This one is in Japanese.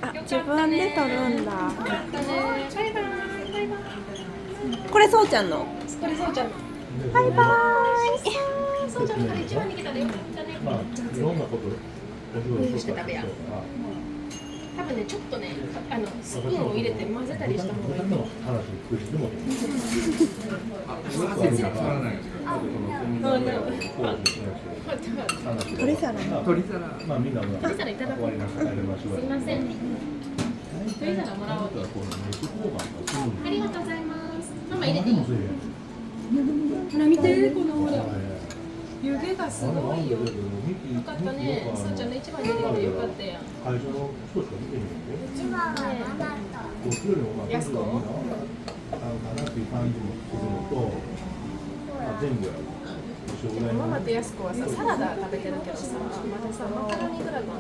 あ、自分で取るんだ。これそうちゃんの。これそうちゃんの。バイバイ。そうちゃんから一番に来たらよかったね。まあいろんなことをして食べや。多分ね、ちょっとね、スプーンを入れて混ぜたりした方がいいと思う。鳥皿。まあみんな鳥皿いただこう。すいません。鳥皿もらおう。ありがとうございます。ママ入れていい？ほら見て、このほら。湯気がすごいよ。よかったね。そうちゃんの一番に出てきてよかったやん。一番はママと。やすこ？ママとやすこはさ、サラダ食べてるけどさ、まださ、マカロニグラタンは